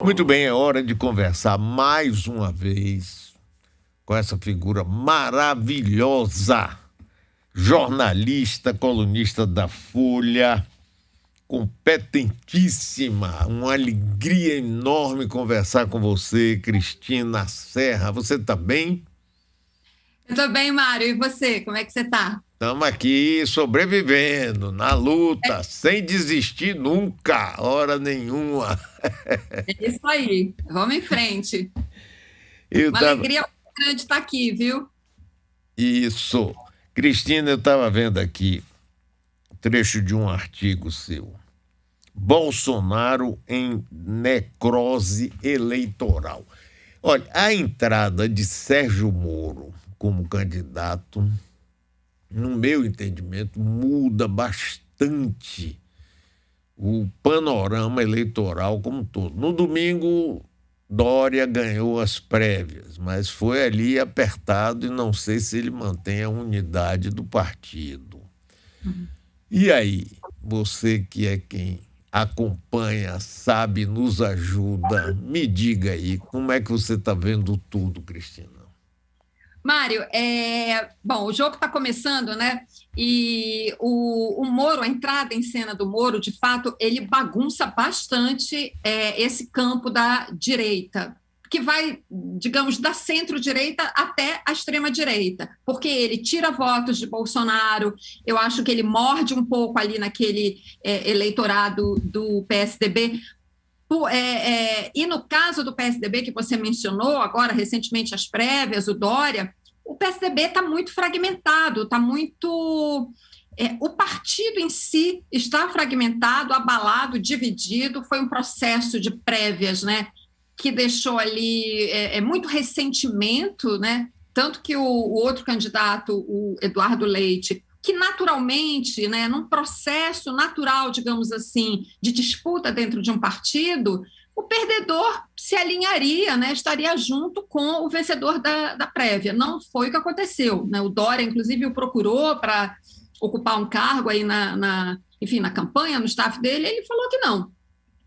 Muito bem, é hora de conversar mais uma vez com essa figura maravilhosa, jornalista, colunista da Folha, competentíssima. Uma alegria enorme conversar com você, Cristina Serra. Você está bem? Eu tô bem, Mário. E você? Como é que você tá? Estamos aqui sobrevivendo, na luta, sem desistir nunca, hora nenhuma. É isso aí. Vamos em frente. Eu Uma estava. alegria muito grande estar aqui, viu? Isso. Cristina, eu estava vendo aqui trecho de um artigo seu. Bolsonaro em necrose eleitoral. Olha, a entrada de Sérgio Moro como candidato, no meu entendimento, muda bastante o panorama eleitoral como um todo. No domingo, Dória ganhou as prévias, mas foi ali apertado e não sei se ele mantém a unidade do partido. E aí, você que é quem acompanha, sabe, nos ajuda, me diga aí, como é que você está vendo tudo, Cristina? Mário, bom, o jogo está começando, né? E o Moro, a entrada em cena do Moro, de fato, ele bagunça bastante esse campo da direita, que vai, digamos, da centro-direita até a extrema-direita, porque ele tira votos de Bolsonaro, eu acho que ele morde um pouco ali naquele eleitorado do PSDB. E no caso do PSDB, que você mencionou agora, recentemente, as prévias, o Dória, o PSDB está muito fragmentado, está muito. O partido em si está fragmentado, abalado, dividido. Foi um processo de prévias, né, que deixou ali muito ressentimento, né? Tanto que o outro candidato, o Eduardo Leite, que naturalmente, né, num processo natural, digamos assim, de disputa dentro de um partido, o perdedor se alinharia, né, estaria junto com o vencedor da prévia. Não foi o que aconteceu, né? O Dória, inclusive, o procurou para ocupar um cargo aí enfim, na campanha, no staff dele, ele falou que não.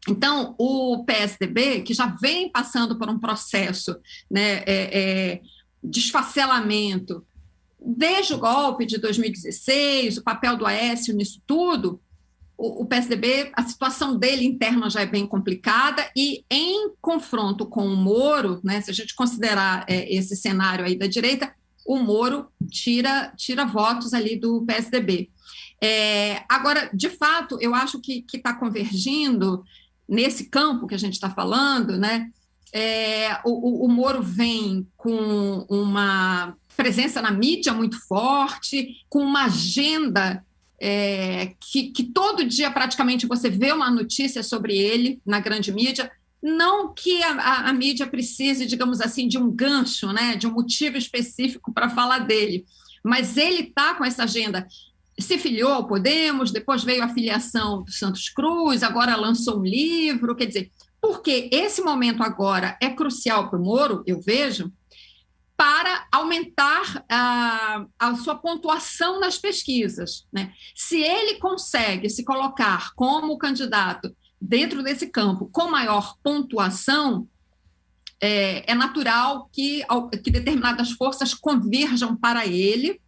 Então, o PSDB, que já vem passando por um processo, né, desfacelamento, desde o golpe de 2016, o papel do Aécio nisso tudo, o PSDB, a situação dele interna já é bem complicada e em confronto com o Moro, né, se a gente considerar esse cenário aí da direita, o Moro tira votos ali do PSDB. Agora, de fato, eu acho que está convergindo nesse campo que a gente está falando, né? O Moro vem com uma presença na mídia muito forte, com uma agenda que todo dia praticamente você vê uma notícia sobre ele na grande mídia. Não que a mídia precise, digamos assim, de um gancho, né, de um motivo específico para falar dele, mas ele está com essa agenda. Se filiou ao Podemos, depois veio a filiação do Santos Cruz, agora lançou um livro, quer dizer, porque esse momento agora é crucial para o Moro, eu vejo, para aumentar a sua pontuação nas pesquisas, né? Se ele consegue se colocar como candidato dentro desse campo com maior pontuação, é natural que determinadas forças converjam para ele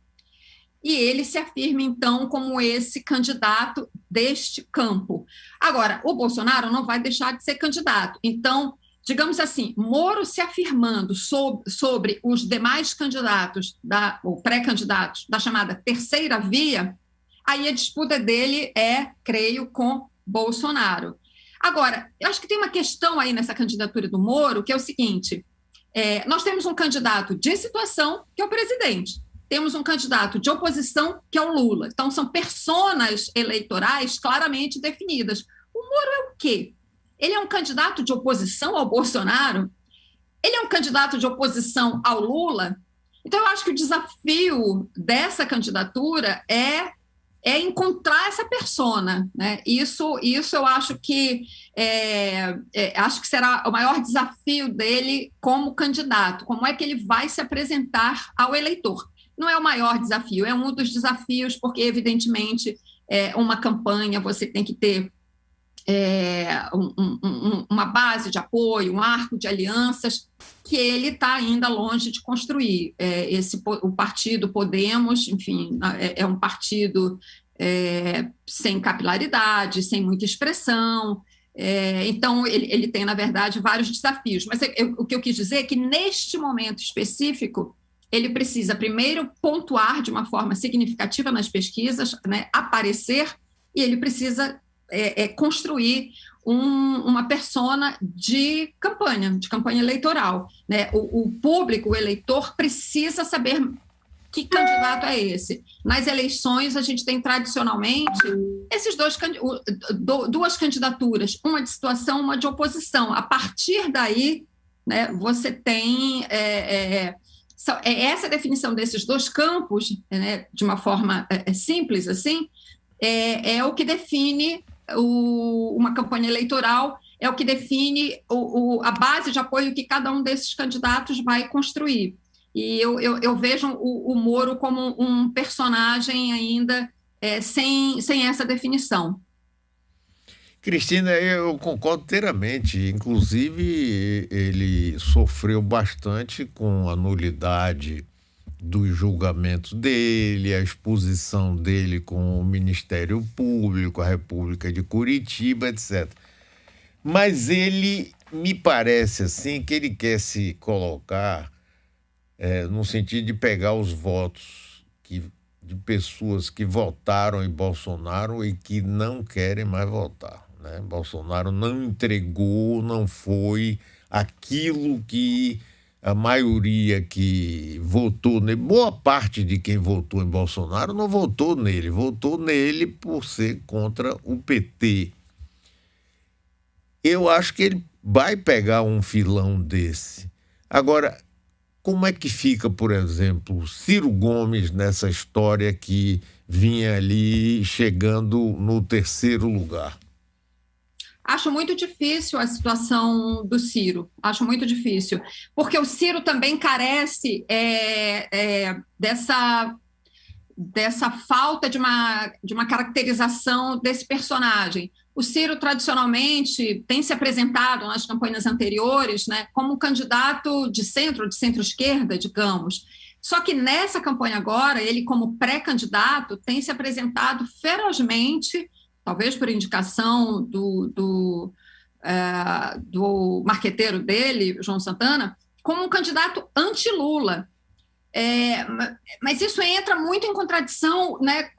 e ele se afirme, então, como esse candidato deste campo. Agora, o Bolsonaro não vai deixar de ser candidato. Então, digamos assim, Moro se afirmando sobre os demais candidatos, ou pré-candidatos, da chamada terceira via, aí a disputa dele creio, com Bolsonaro. Agora, eu acho que tem uma questão aí nessa candidatura do Moro, que é o seguinte, nós temos um candidato de situação, que é o presidente. Temos um candidato de oposição, que é o Lula. Então, são personas eleitorais claramente definidas. O Moro é o quê? Ele é um candidato de oposição ao Bolsonaro? Ele é um candidato de oposição ao Lula? Então, eu acho que o desafio dessa candidatura é encontrar essa persona, né? Isso eu acho que acho que será o maior desafio dele como candidato. Como é que ele vai se apresentar ao eleitor? Não é o maior desafio, é um dos desafios, porque, evidentemente, uma campanha você tem que ter uma base de apoio, um arco de alianças que ele está ainda longe de construir. O partido Podemos, enfim, é um partido sem capilaridade, sem muita expressão. Então, ele tem, na verdade, vários desafios. Mas o que eu quis dizer é que, neste momento específico, ele precisa, primeiro, pontuar de uma forma significativa nas pesquisas, né, aparecer, e ele precisa construir uma persona de campanha eleitoral. Né? O público, o eleitor, precisa saber que candidato é esse. Nas eleições, a gente tem tradicionalmente duas candidaturas, uma de situação, uma de oposição. A partir daí, né, você tem essa definição desses dois campos, né, de uma forma simples assim, é o que define uma campanha eleitoral, é o que define a base de apoio que cada um desses candidatos vai construir. E eu vejo o Moro como um personagem ainda sem essa definição. Cristina, eu concordo inteiramente. Inclusive, ele sofreu bastante com a nulidade dos julgamentos dele, a exposição dele com o Ministério Público, a República de Curitiba, etc. Mas ele, me parece assim, que ele quer se colocar no sentido de pegar os votos de pessoas que votaram em Bolsonaro e que não querem mais votar. Né? Bolsonaro não entregou, não foi aquilo que a maioria que votou nele, boa parte de quem votou em Bolsonaro não votou nele por ser contra o PT. Eu acho que ele vai pegar um filão desse. Agora, como é que fica, por exemplo, Ciro Gomes nessa história que vinha ali chegando no terceiro lugar? Acho muito difícil a situação do Ciro, acho muito difícil, porque o Ciro também carece dessa falta de uma caracterização desse personagem. O Ciro, tradicionalmente, tem se apresentado nas campanhas anteriores, né, como um candidato de centro-esquerda, digamos. Só que nessa campanha agora, ele, como pré-candidato, tem se apresentado ferozmente, talvez por indicação do marqueteiro dele, João Santana, como um candidato anti-Lula. Mas isso entra muito em contradição, né,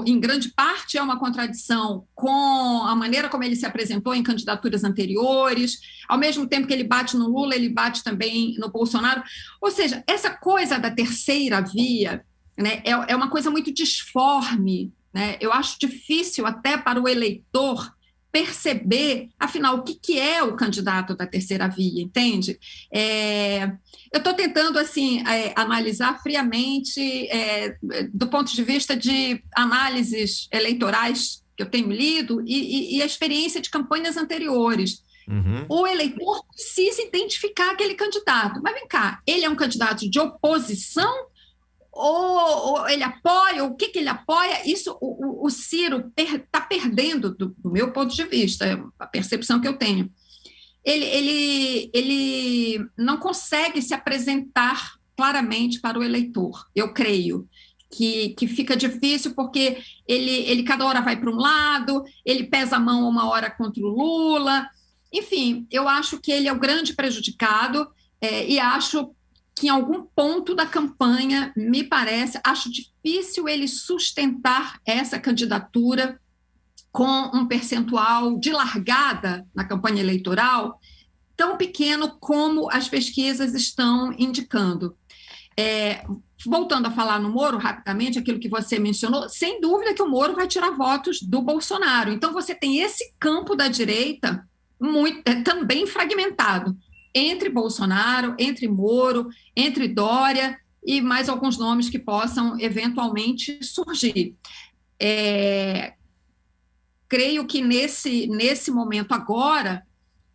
em grande parte é uma contradição com a maneira como ele se apresentou em candidaturas anteriores, ao mesmo tempo que ele bate no Lula, ele bate também no Bolsonaro. Ou seja, essa coisa da terceira via, né, é uma coisa muito disforme, né? Eu acho difícil até para o eleitor perceber, afinal, o que é o candidato da terceira via, entende? Eu estou tentando, assim, analisar friamente, do ponto de vista de análises eleitorais que eu tenho lido e a experiência de campanhas anteriores. Uhum. O eleitor precisa identificar aquele candidato. Mas vem cá, ele é um candidato de oposição ou ele apoia, o que ele apoia? Isso o Ciro está perdendo, do meu ponto de vista, a percepção que eu tenho. Ele não consegue se apresentar claramente para o eleitor, eu creio. Que fica difícil porque ele cada hora vai para um lado, ele pesa a mão uma hora contra o Lula. Enfim, eu acho que ele é o grande prejudicado e acho que em algum ponto da campanha, me parece, acho difícil ele sustentar essa candidatura com um percentual de largada na campanha eleitoral tão pequeno como as pesquisas estão indicando. Voltando a falar no Moro, rapidamente, aquilo que você mencionou, sem dúvida que o Moro vai tirar votos do Bolsonaro. Então, você tem esse campo da direita também fragmentado entre Bolsonaro, entre Moro, entre Dória e mais alguns nomes que possam eventualmente surgir. Creio que nesse momento agora,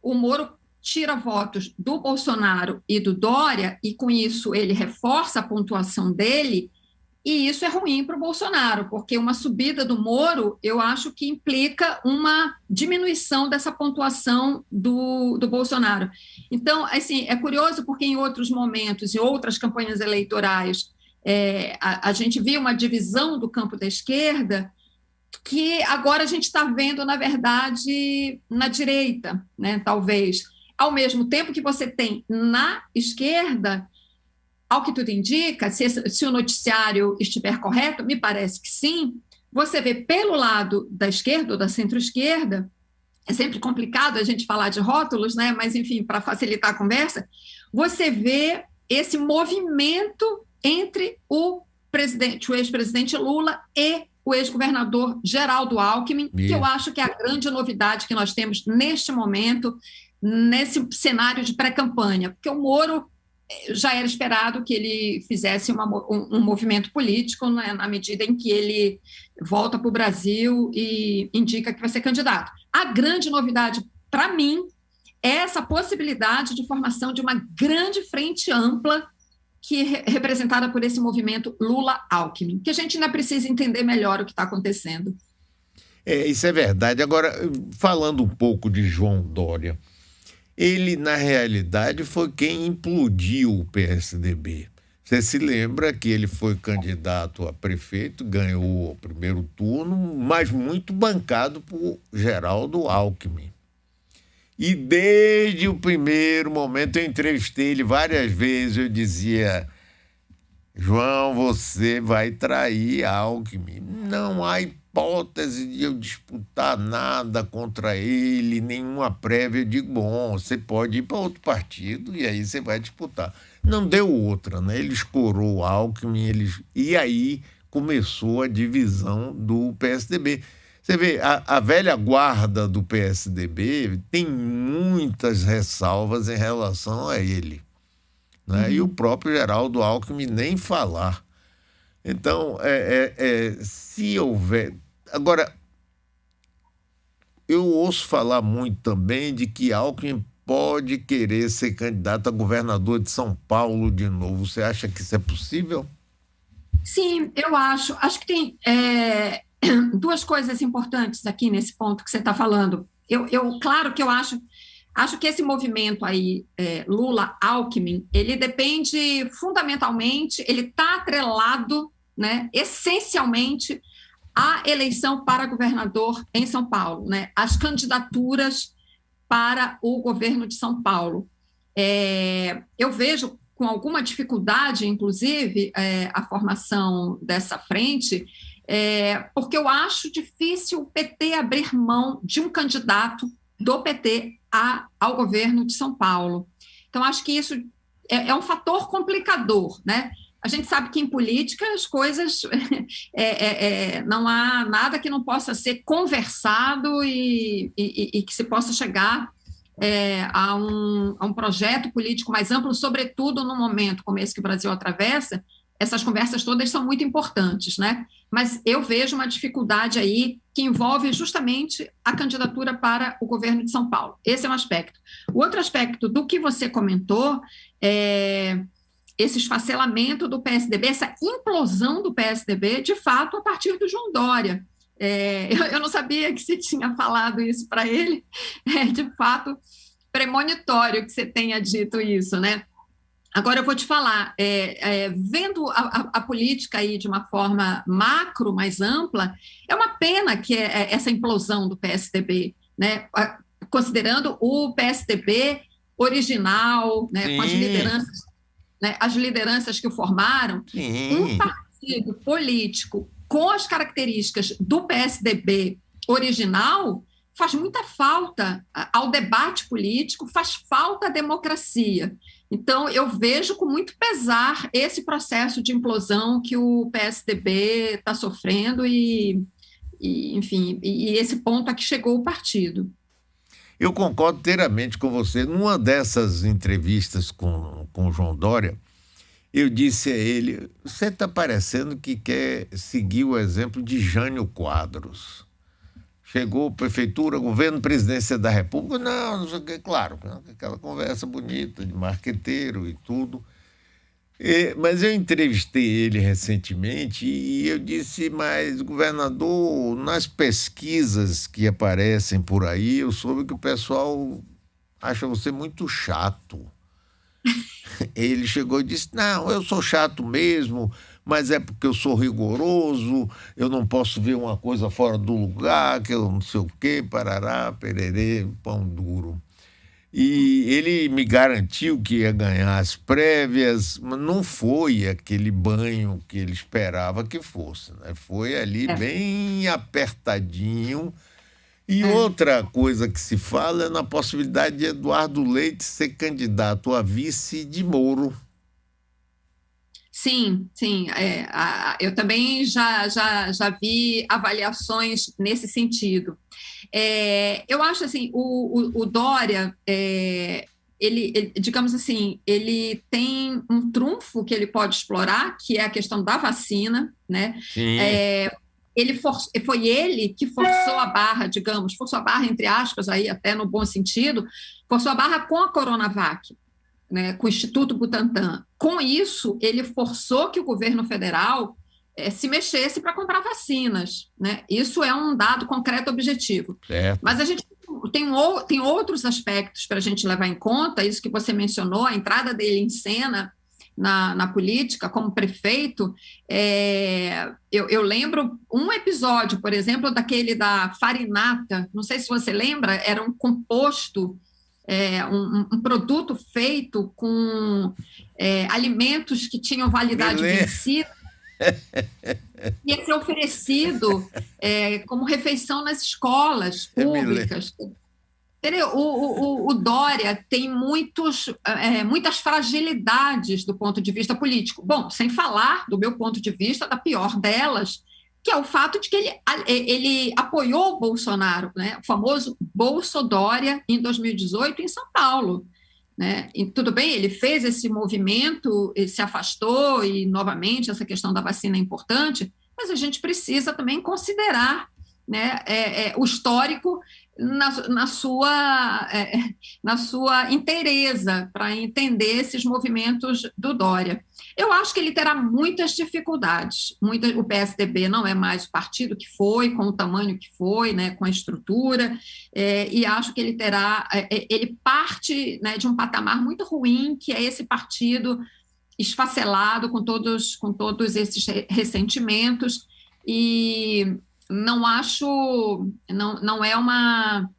o Moro tira votos do Bolsonaro e do Dória, e com isso ele reforça a pontuação dele, E isso é ruim para o Bolsonaro, porque uma subida do Moro, eu acho que implica uma diminuição dessa pontuação do Bolsonaro. Então, assim, é curioso porque em outros momentos, em outras campanhas eleitorais, a gente via uma divisão do campo da esquerda que agora a gente está vendo, na verdade, na direita, né, talvez. Ao mesmo tempo que você tem na esquerda, ao que tudo indica, se o noticiário estiver correto, me parece que sim, você vê pelo lado da esquerda ou da centro-esquerda, é sempre complicado a gente falar de rótulos, né? Mas, enfim, para facilitar a conversa, você vê esse movimento entre o ex-presidente Lula e o ex-governador Geraldo Alckmin, que eu acho que é a grande novidade que nós temos neste momento, nesse cenário de pré-campanha, porque o Moro já era esperado que ele fizesse um movimento político, né, na medida em que ele volta para o Brasil e indica que vai ser candidato. A grande novidade, para mim, é essa possibilidade de formação de uma grande frente ampla que é representada por esse movimento Lula-Alckmin, que a gente ainda precisa entender melhor o que está acontecendo. Isso é verdade. Agora, falando um pouco de João Dória, ele, na realidade, foi quem implodiu o PSDB. Você se lembra que ele foi candidato a prefeito, ganhou o primeiro turno, mas muito bancado por Geraldo Alckmin. E desde o primeiro momento, eu entrevistei ele várias vezes, eu dizia: João, você vai trair Alckmin. Não há hipótese de eu disputar nada contra ele, nenhuma prévia. Eu digo, bom, você pode ir para outro partido e aí você vai disputar. Não deu outra, né? Ele escorou o Alckmin, e aí começou a divisão do PSDB. Você vê, a velha guarda do PSDB tem muitas ressalvas em relação a ele, né? E o próprio Geraldo Alckmin nem falar. Então, se houver... Agora, eu ouço falar muito também de que Alckmin pode querer ser candidato a governador de São Paulo de novo. Você acha que isso é possível? Sim, eu acho. Acho que tem duas coisas importantes aqui nesse ponto que você está falando. Claro que eu acho que esse movimento aí, Lula-Alckmin, ele depende fundamentalmente, ele está atrelado, né, essencialmente à eleição para governador em São Paulo, né, as candidaturas para o governo de São Paulo. Eu vejo com alguma dificuldade, inclusive, a formação dessa frente, porque eu acho difícil o PT abrir mão de um candidato do PT ao governo de São Paulo. Então, acho que isso é um fator complicador, né? A gente sabe que em política as coisas não há nada que não possa ser conversado e que se possa chegar a um projeto político mais amplo, sobretudo num momento como esse que o Brasil atravessa. Essas conversas todas são muito importantes, né? Mas eu vejo uma dificuldade aí que envolve justamente a candidatura para o governo de São Paulo. Esse é um aspecto. O outro aspecto do que você comentou é esse esfacelamento do PSDB, essa implosão do PSDB, de fato, a partir do João Dória. Eu não sabia que você tinha falado isso para ele. De fato, premonitório que você tenha dito isso, né? Agora eu vou te falar, vendo a política aí de uma forma macro, mais ampla, é uma pena que essa implosão do PSDB, né? Considerando o PSDB original, né? Com as lideranças que o formaram, um partido político com as características do PSDB original faz muita falta ao debate político, faz falta à democracia. Então, eu vejo com muito pesar esse processo de implosão que o PSDB está sofrendo enfim, esse ponto a que chegou o partido. Eu concordo inteiramente com você. Numa dessas entrevistas com o João Dória, eu disse a ele, você está parecendo que quer seguir o exemplo de Jânio Quadros. Chegou prefeitura, governo, presidência da República, não sei o que, claro, aquela conversa bonita de marqueteiro e tudo. Mas eu entrevistei ele recentemente e eu disse, mas, governador, nas pesquisas que aparecem por aí, eu soube que o pessoal acha você muito chato. Ele chegou e disse, não, eu sou chato mesmo, mas é porque eu sou rigoroso, eu não posso ver uma coisa fora do lugar, que eu não sei o quê, parará, pererê, pão duro. E ele me garantiu que ia ganhar as prévias, mas não foi aquele banho que ele esperava que fosse, né? Foi ali É, bem apertadinho. E é. outra coisa que se fala é na possibilidade de Eduardo Leite ser candidato a vice de Moro. Sim, sim. Eu também já vi avaliações nesse sentido. Eu acho assim, o Dória, digamos assim, ele tem um trunfo que ele pode explorar, que é a questão da vacina, né? Sim, É, foi ele que forçou a barra, digamos, forçou a barra, entre aspas, aí até no bom sentido, forçou a barra com a Coronavac, né, com o Instituto Butantan. Com isso, ele forçou que o governo federal se mexesse para comprar vacinas. Né? Isso é um dado concreto objetivo. certo. Mas a gente tem outros aspectos para a gente levar em conta, isso que você mencionou, a entrada dele em cena na política como prefeito. Eu lembro um episódio, por exemplo, daquele da farinata, não sei se você lembra, era um composto, um produto feito com alimentos que tinham Me validade lembro, vencida, ia ser oferecido como refeição nas escolas me lembro. públicas. Entendeu? O Dória tem muitas fragilidades do ponto de vista político. Bom, sem falar, do meu ponto de vista, da pior delas, que é o fato de que ele apoiou o Bolsonaro, né? O famoso Bolsodória, em 2018, em São Paulo. Né? E tudo bem, ele fez esse movimento, se afastou, e novamente essa questão da vacina é importante, mas a gente precisa também considerar, né, o histórico na sua inteireza, para entender esses movimentos do Dória. Eu acho que ele terá muitas dificuldades. O PSDB não é mais o partido que foi, com o tamanho que foi, né, com a estrutura, e acho que ele parte, né, de um patamar muito ruim, que é esse partido esfacelado com todos esses ressentimentos, e não acho, não é uma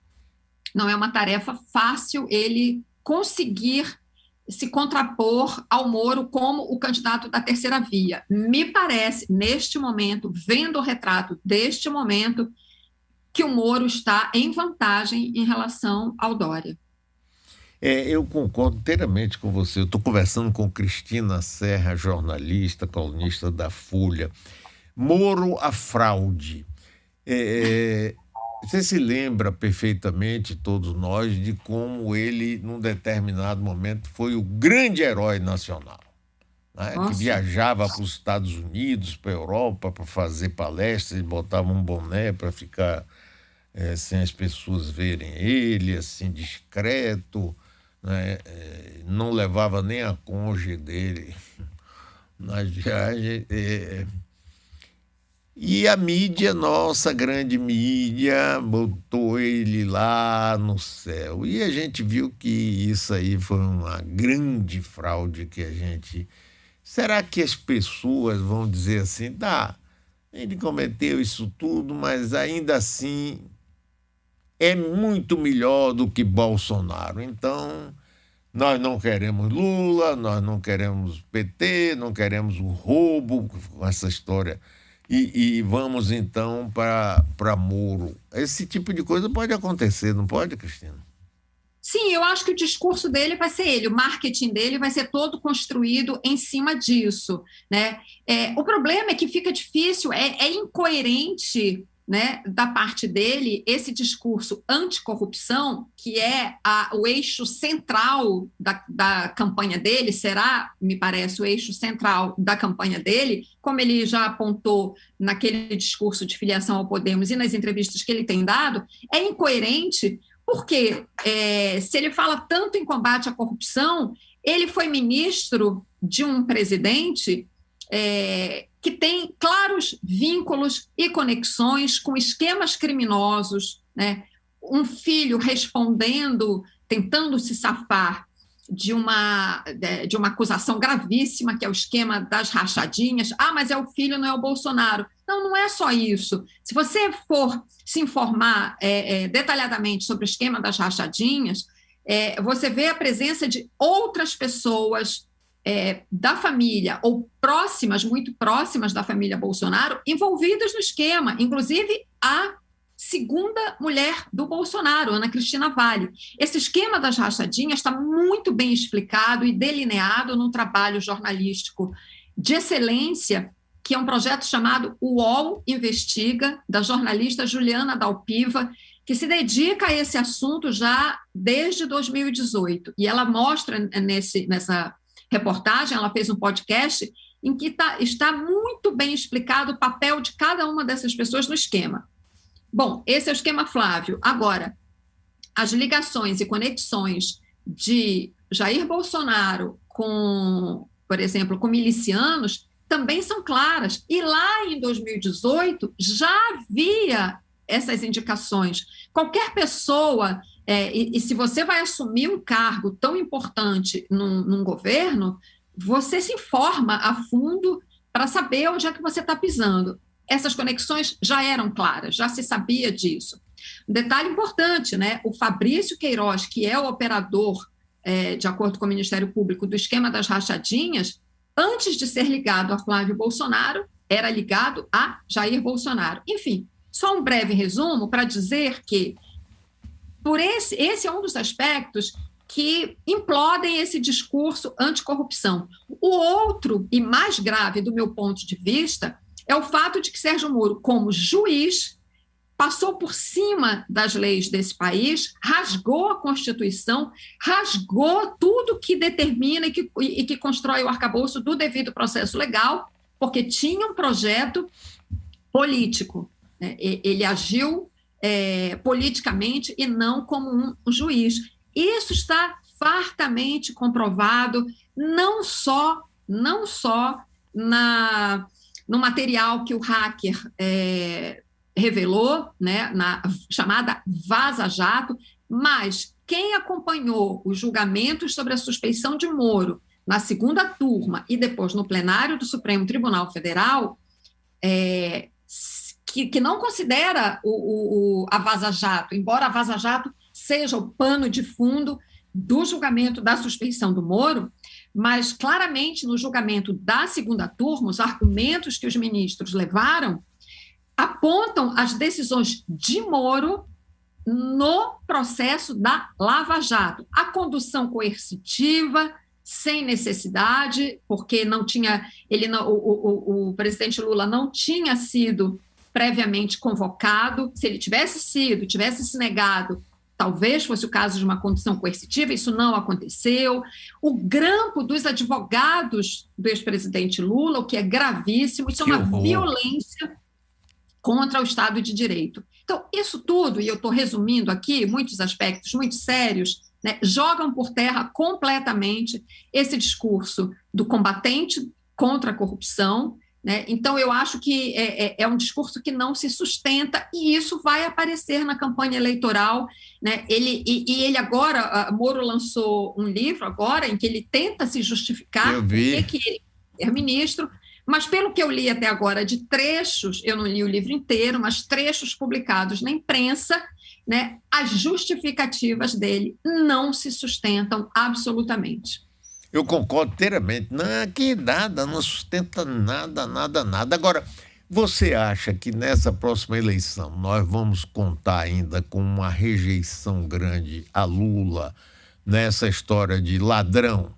tarefa fácil ele conseguir se contrapor ao Moro como o candidato da terceira via. Me parece, neste momento, vendo o retrato deste momento, que o Moro está em vantagem em relação ao Dória. Eu concordo inteiramente com você. Eu estou conversando com Cristina Serra, jornalista, colunista da Folha. Moro a fraude. Você se lembra perfeitamente, todos nós, de como ele, num determinado momento, foi o grande herói nacional, né? Que Nossa, viajava para os Estados Unidos, para a Europa, para fazer palestras, e botava um boné para ficar sem as pessoas verem ele, assim, discreto, né? Não levava nem a cônjuge dele nas viagens. E a mídia, nossa grande mídia, botou ele lá no céu. E a gente viu que isso aí foi uma grande fraude que a gente. Será que as pessoas vão dizer assim, tá, ele cometeu isso tudo, mas ainda assim é muito melhor do que Bolsonaro. Então, nós não queremos Lula, nós não queremos PT, não queremos o roubo com essa história. E vamos então para Moro. Esse tipo de coisa pode acontecer, não pode, Cristina? sim, eu acho que o discurso dele vai ser ele, o marketing dele vai ser todo construído em cima disso, né? O problema é que fica difícil, é incoerente, né, da parte dele esse discurso anticorrupção, que é o eixo central da campanha dele, será, me parece, o eixo central da campanha dele, como ele já apontou naquele discurso de filiação ao Podemos e nas entrevistas que ele tem dado, é incoerente. Porque se ele fala tanto em combate à corrupção, ele foi ministro de um presidente que tem claros vínculos e conexões com esquemas criminosos, né? Um filho respondendo, tentando se safar de uma acusação gravíssima, que é o esquema das rachadinhas. Mas é o filho, não é o Bolsonaro. Não, não é só isso. Se você for se informar detalhadamente sobre o esquema das rachadinhas, você vê a presença de outras pessoas da família, ou próximas, muito próximas da família Bolsonaro, envolvidas no esquema, inclusive a segunda mulher do Bolsonaro, Ana Cristina Vale. Esse esquema das rachadinhas está muito bem explicado e delineado num trabalho jornalístico de excelência, que é um projeto chamado UOL Investiga, da jornalista Juliana Dalpiva, que se dedica a esse assunto já desde 2018. E ela mostra nessa reportagem, ela fez um podcast em que está muito bem explicado o papel de cada uma dessas pessoas no esquema. Bom, esse é o esquema Flávio. Agora, as ligações e conexões de Jair Bolsonaro com, por exemplo, com milicianos também são claras. E lá em 2018 já havia essas indicações. Qualquer pessoa, e se você vai assumir um cargo tão importante num governo, você se informa a fundo para saber onde é que você está pisando. Essas conexões já eram claras, já se sabia disso. Um detalhe importante, né? O Fabrício Queiroz, que é o operador, de acordo com o Ministério Público, do esquema das rachadinhas, antes de ser ligado a Flávio Bolsonaro, era ligado a Jair Bolsonaro. Enfim, só um breve resumo para dizer que esse é um dos aspectos que implodem esse discurso anticorrupção. O outro, e mais grave do meu ponto de vista, é o fato de que Sérgio Moro, como juiz, passou por cima das leis desse país, rasgou a Constituição, rasgou tudo que determina e que constrói o arcabouço do devido processo legal, porque tinha um projeto político. Né? Ele agiu politicamente e não como um juiz. Isso está fartamente comprovado, não só no material que o hacker revelou, né, na chamada Vaza Jato, mas quem acompanhou os julgamentos sobre a suspeição de Moro na segunda turma e depois no plenário do Supremo Tribunal Federal, que não considera a Vaza Jato, embora a Vaza Jato seja o pano de fundo do julgamento da suspeição do Moro, mas claramente no julgamento da segunda turma, os argumentos que os ministros levaram apontam as decisões de Moro no processo da Lava Jato. A condução coercitiva, sem necessidade, porque o presidente Lula não tinha sido previamente convocado. Se ele tivesse se negado, talvez fosse o caso de uma condução coercitiva, isso não aconteceu. O grampo dos advogados do ex-presidente Lula, o que é gravíssimo, isso é uma violência contra o Estado de Direito. Então, isso tudo, e eu estou resumindo aqui, muitos aspectos muito sérios, né, jogam por terra completamente esse discurso do combatente contra a corrupção, né? Então, eu acho que é um discurso que não se sustenta e isso vai aparecer na campanha eleitoral. Né? Ele agora, Moro lançou um livro agora em que ele tenta se justificar por que ele é ministro, mas pelo que eu li até agora de trechos, eu não li o livro inteiro, mas trechos publicados na imprensa, né, as justificativas dele não se sustentam absolutamente. Eu concordo inteiramente. Não, que nada, não sustenta nada. Agora, você acha que nessa próxima eleição nós vamos contar ainda com uma rejeição grande a Lula nessa história de ladrão?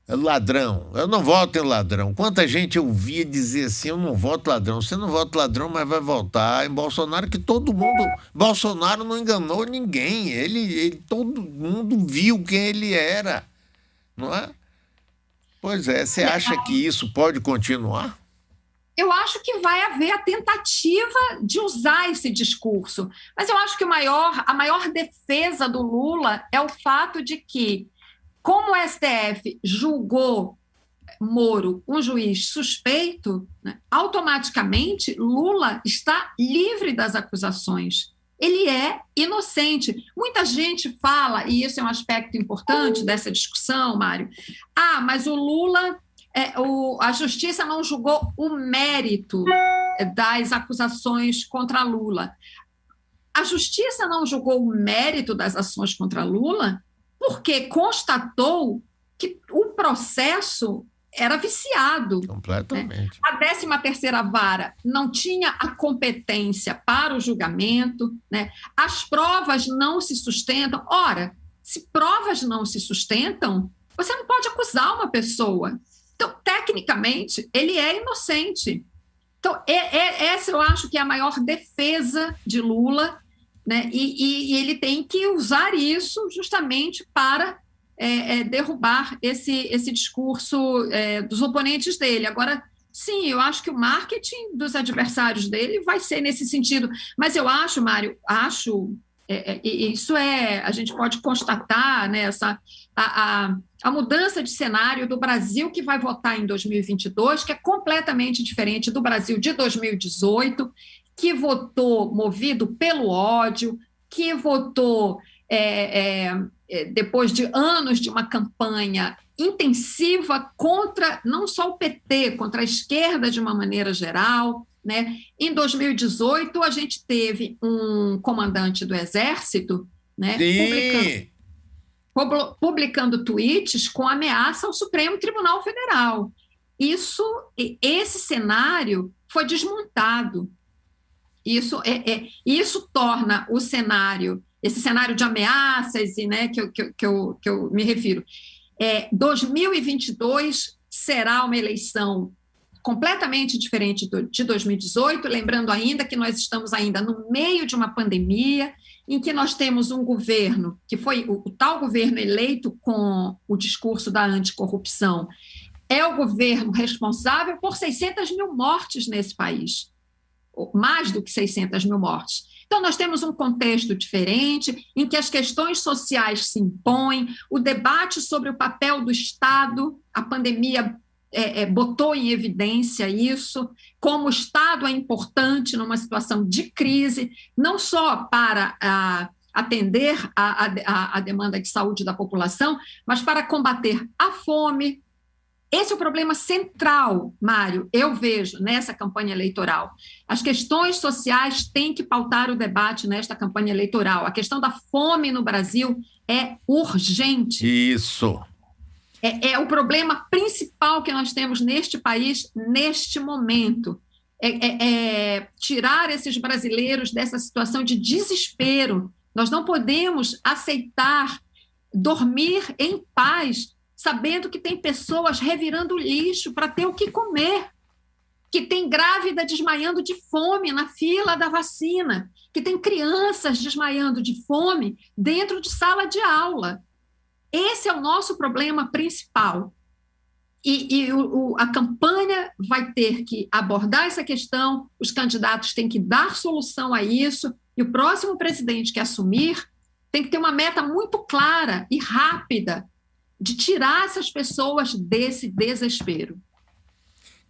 Ladrão, eu não voto em ladrão. Quanta gente eu via dizer assim, eu não voto ladrão. Você não vota ladrão, mas vai votar em Bolsonaro, que todo mundo... Bolsonaro não enganou ninguém. Todo mundo viu quem ele era. Não é? Pois é, você acha que isso pode continuar? Eu acho que vai haver a tentativa de usar esse discurso. Mas eu acho que a maior defesa do Lula é o fato de que como o STF julgou Moro um juiz suspeito, né, automaticamente Lula está livre das acusações. Ele é inocente. Muita gente fala, e isso é um aspecto importante dessa discussão, Mário, mas o Lula, a justiça não julgou o mérito das acusações contra Lula. A justiça não julgou o mérito das ações contra Lula porque constatou que o processo era viciado. Completamente. Né? A 13ª Vara não tinha a competência para o julgamento, né? As provas não se sustentam. Ora, se provas não se sustentam, você não pode acusar uma pessoa. Então, tecnicamente, ele é inocente. Então, essa eu acho que é a maior defesa de Lula, né? E ele tem que usar isso justamente para derrubar esse discurso dos oponentes dele. Agora, sim, eu acho que o marketing dos adversários dele vai ser nesse sentido. Mas eu acho, Mário, isso a gente pode constatar, né, a mudança de cenário do Brasil que vai votar em 2022, que é completamente diferente do Brasil de 2018, que votou movido pelo ódio, que votou depois de anos de uma campanha intensiva contra não só o PT, contra a esquerda de uma maneira geral, né? Em 2018, a gente teve um comandante do Exército, né, publicando tweets com ameaça ao Supremo Tribunal Federal. Esse cenário foi desmontado. Isso torna o cenário, esse cenário de ameaças, né, que eu me refiro. 2022 será uma eleição completamente diferente de 2018, lembrando ainda que nós estamos ainda no meio de uma pandemia, em que nós temos um governo, que foi o tal governo eleito com o discurso da anticorrupção, é o governo responsável por 600 mil mortes nesse país, mais do que 600 mil mortes. Então, nós temos um contexto diferente, em que as questões sociais se impõem, o debate sobre o papel do Estado, a pandemia botou em evidência isso, como o Estado é importante numa situação de crise, não só para atender a demanda de saúde da população, mas para combater a fome. Esse é o problema central, Mário, eu vejo nessa campanha eleitoral. As questões sociais têm que pautar o debate nesta campanha eleitoral. A questão da fome no Brasil é urgente. Isso. É o problema principal que nós temos neste país, neste momento. Tirar esses brasileiros dessa situação de desespero. Nós não podemos aceitar dormir em paz, sabendo que tem pessoas revirando lixo para ter o que comer, que tem grávida desmaiando de fome na fila da vacina, que tem crianças desmaiando de fome dentro de sala de aula. Esse é o nosso problema principal. A campanha vai ter que abordar essa questão, os candidatos têm que dar solução a isso, e o próximo presidente que assumir tem que ter uma meta muito clara e rápida de tirar essas pessoas desse desespero.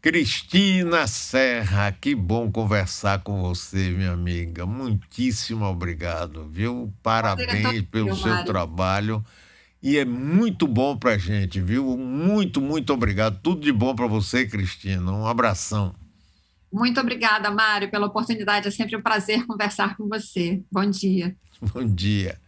Cristina Serra, que bom conversar com você, minha amiga. Muitíssimo obrigado, viu? Parabéns pelo seu trabalho. E é muito bom para a gente, viu? Muito, muito obrigado. Tudo de bom para você, Cristina. Um abração. Muito obrigada, Mário, pela oportunidade. É sempre um prazer conversar com você. Bom dia. Bom dia.